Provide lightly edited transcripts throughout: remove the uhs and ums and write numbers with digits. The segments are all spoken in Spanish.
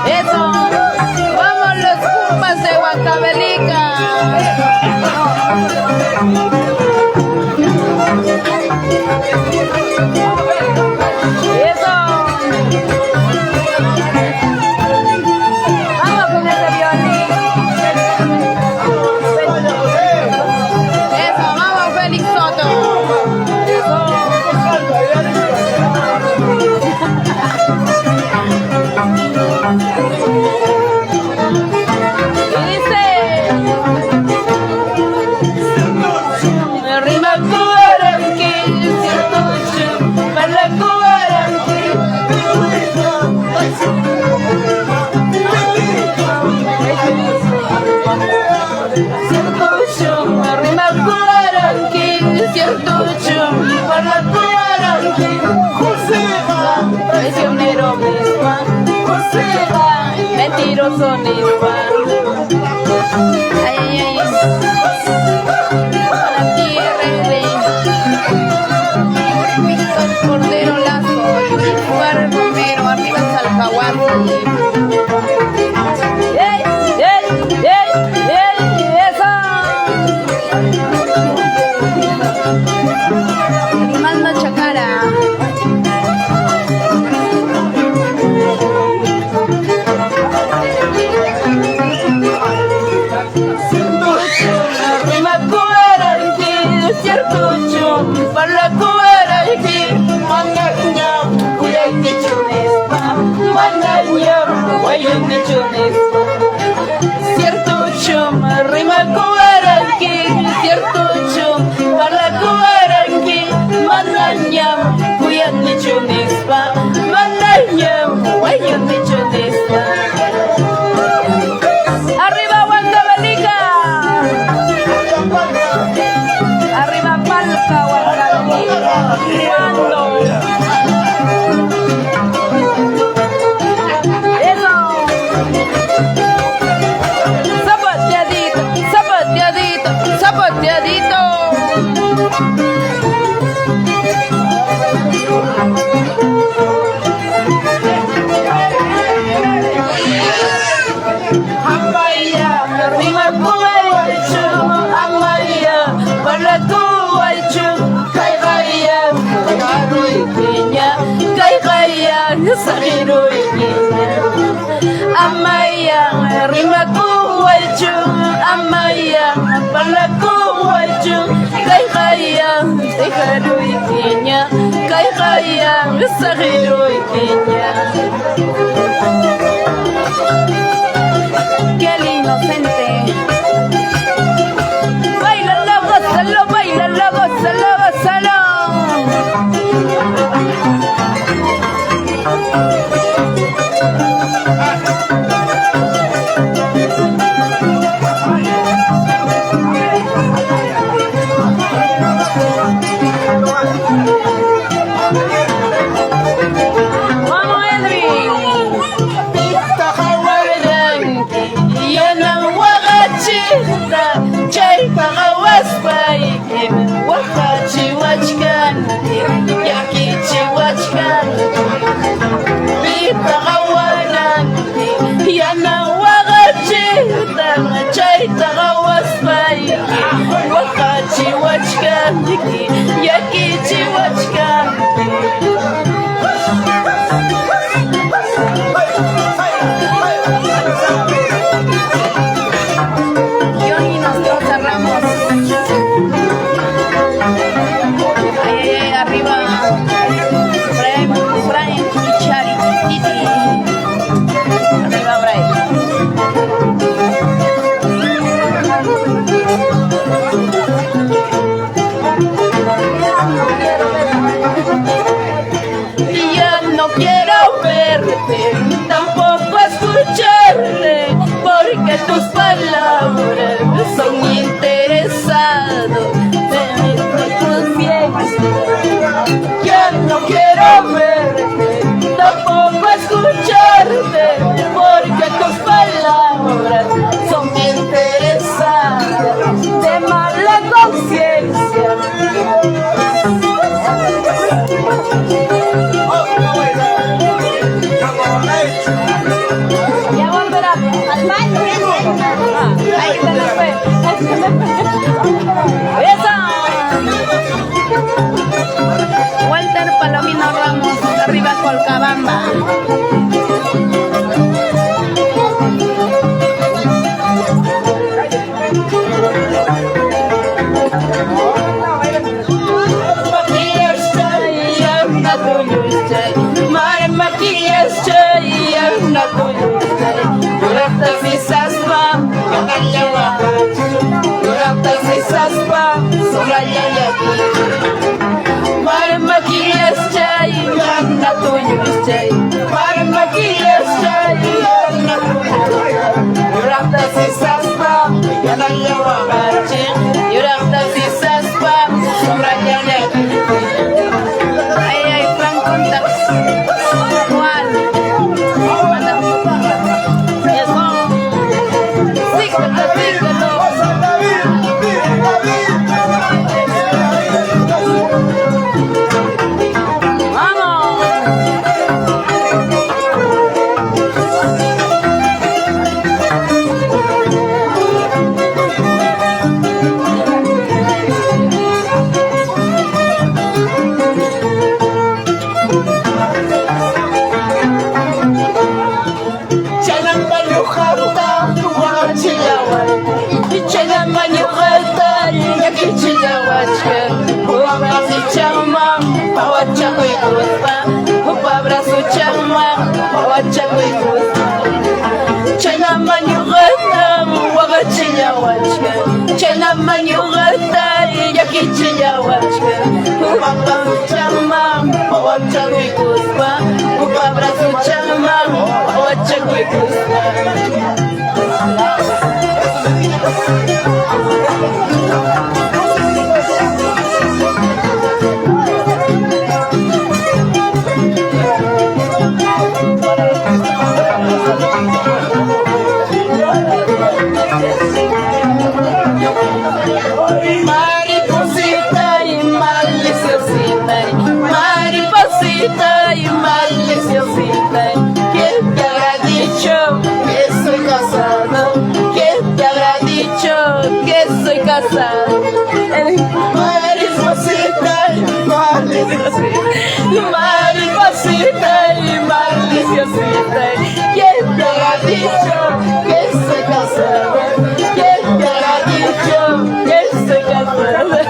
Eso, vamos los Pumas de Huancavelica. Mentiroso Nispa. Ay, ay, ay. La tierra Víctor Cordero Lazo, Juárez Romero, arriba Salcahuate. ¡Ey! ¡Ey! ¡Ey! ¡Ey! ¡Eso! Manda Chacara. Cierto chum, rima cuaranqui, cierto chum, para cuaranqui, mananyam, cuyan ni chunispa, mananyam, cuyan ni chunispa. Arriba Huancavelica, arriba Palca Huancavelica, cuando. Amaya, rima kuwachu, amaya, pala kuwachu, kay kaya, tekadu ikinya, kay kaya, sakiru ikinya. Qué inocente. Bailalo, gózalo, bailalo, gózalo, gózalo. Vamos, Edwin. verte, tampoco escucharte, porque tus palabras son interesados en mi conciencia. Ya no quiero verte, tampoco escucharte, porque tus palabras son interesadas de mala conciencia. Ya volverá al baño. Ahí te lo fue. ¡Esa! Walter Palomino Ramos, arriba Colcabamba. Chela manyugata yaki chiyawachka Upapa chama owacha wikuspa Upabra chama owacha wikuspa Mariposita y maliciosita, ¿quién te habrá dicho que soy casado? ¿Quién te habrá dicho que soy casado? Mariposita y maliciosita, mariposita y maliciosita, ¿quién te habrá dicho que soy casado? ¿Quién te habrá dicho que soy casado?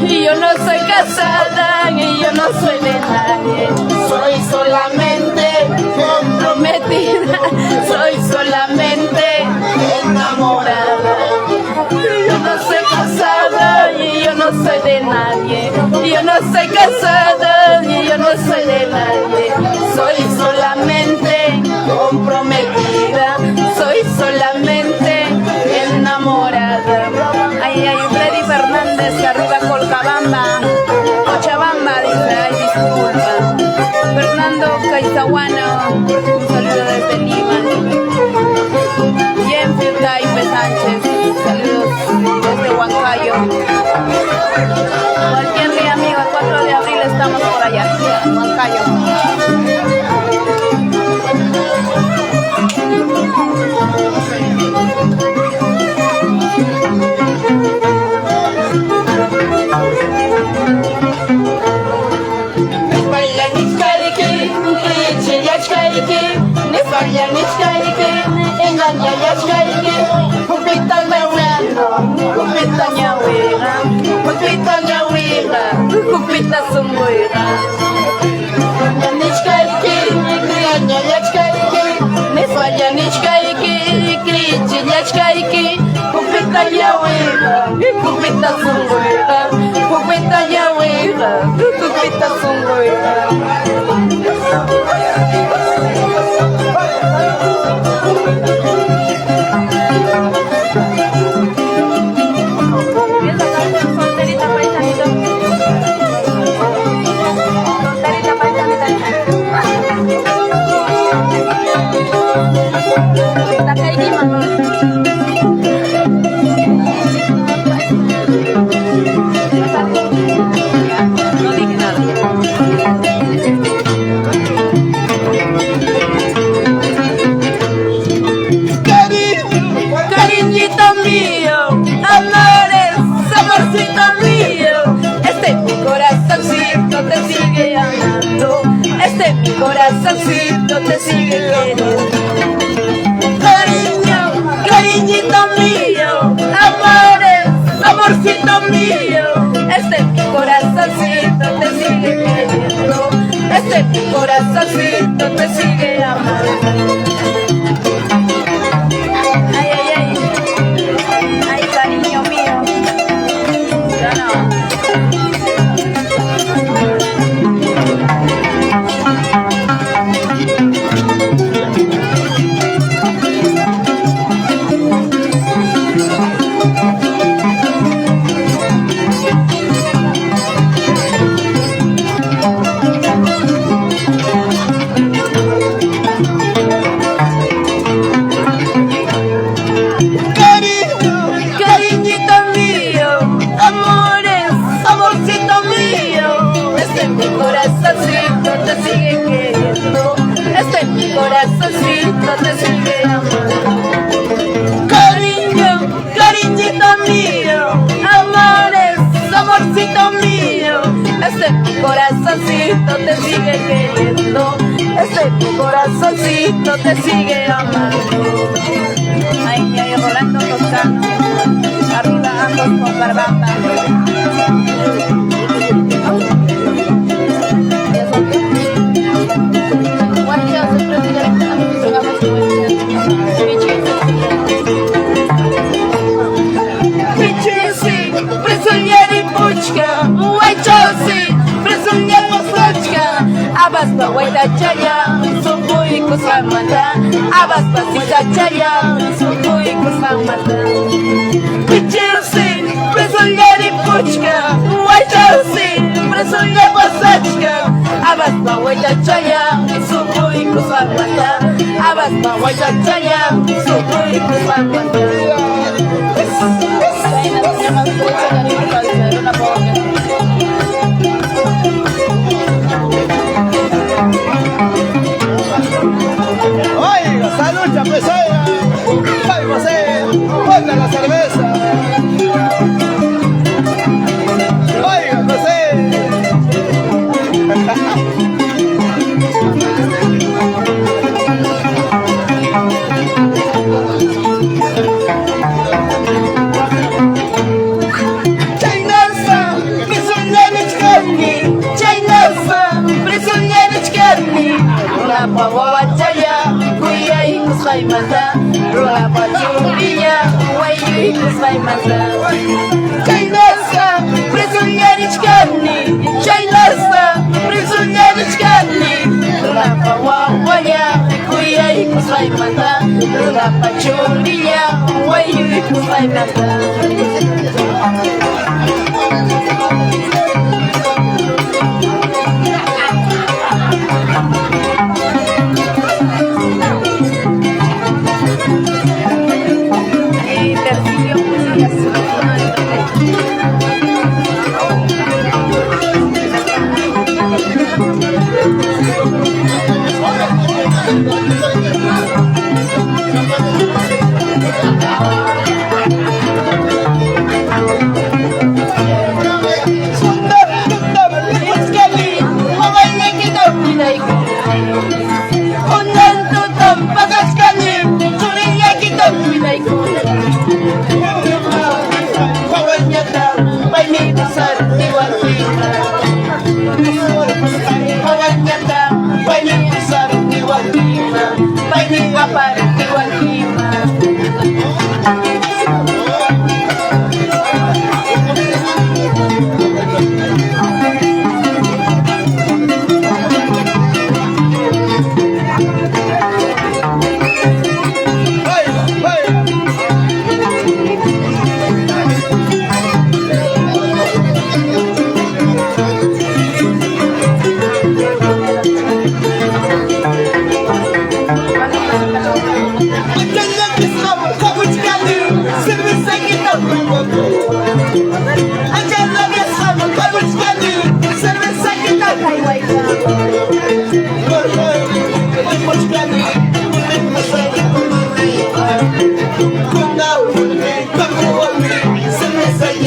Y yo no soy de nadie, soy solamente comprometida, soy solamente enamorada. Yo no soy casada y yo no soy de nadie, yo no soy casada y yo no soy de nadie, soy solamente comprometida, soy solamente enamorada. Ay, ay, Freddy Fernández, arriba Colcabamba. Cochabamba dice, ay, disculpa. Fernando Caizahuano, un saludo desde Lima. Jenfield Taipe Sánchez, saludos desde Huancayo. Cualquier día, amigo, el 4 de abril estamos por allá, Huancayo. yachkayki Pupita ñawira Pupita ñawira Pupita ñawira Pupita sunguyra Yanichkayki Kriaña yachkayki Niswaya nichkayki Krichi yachkayki Pupita ñawira Pupita sunguyra Pupita ñawira Pupita sunguyra Mi corazoncito te sigue queriendo. Cariño, cariñito mío, amores, amorcito mío. Mi corazoncito te sigue queriendo. Mi corazoncito te sigue amando. Ay, ay, ay. Ay, cariño mío. Ya no. Mi corazoncito te sigue amando. Cariño, cariñito mío, amores, amorcito mío. Mi corazoncito te sigue queriendo. Mi corazoncito te sigue amando. Ay, ay, Rolando Toscano. Arriba ambos con barbata. Abas pa waita chaya, sumbuy ko sa mata. Abas pa sita chaya, sumbuy ko sa mata. Pichilsi, presulyari puchka, waitasi, presulya pasachka. Abas pa waita chaya, sumbuy ko sa mata. Abas pa waita chaya, sumbuy ko sa mata. Kaya na niya mag-pucha na rin ko pero na po. Oiga, salud, chapesera. Ay, José, ponga la cerveza. Oiga, José. Chaynasa, prisunyanichkarni. Rula pa wawachaya, kuya ikusay mata. Rula pa chumbiya, wayu ikusay mata. Chaynasa, prisunyanichkarni. Rula pa wawaya, kuya ikusay mata. Rula pa chumbiya, wayu ikusay mata. Cerveza y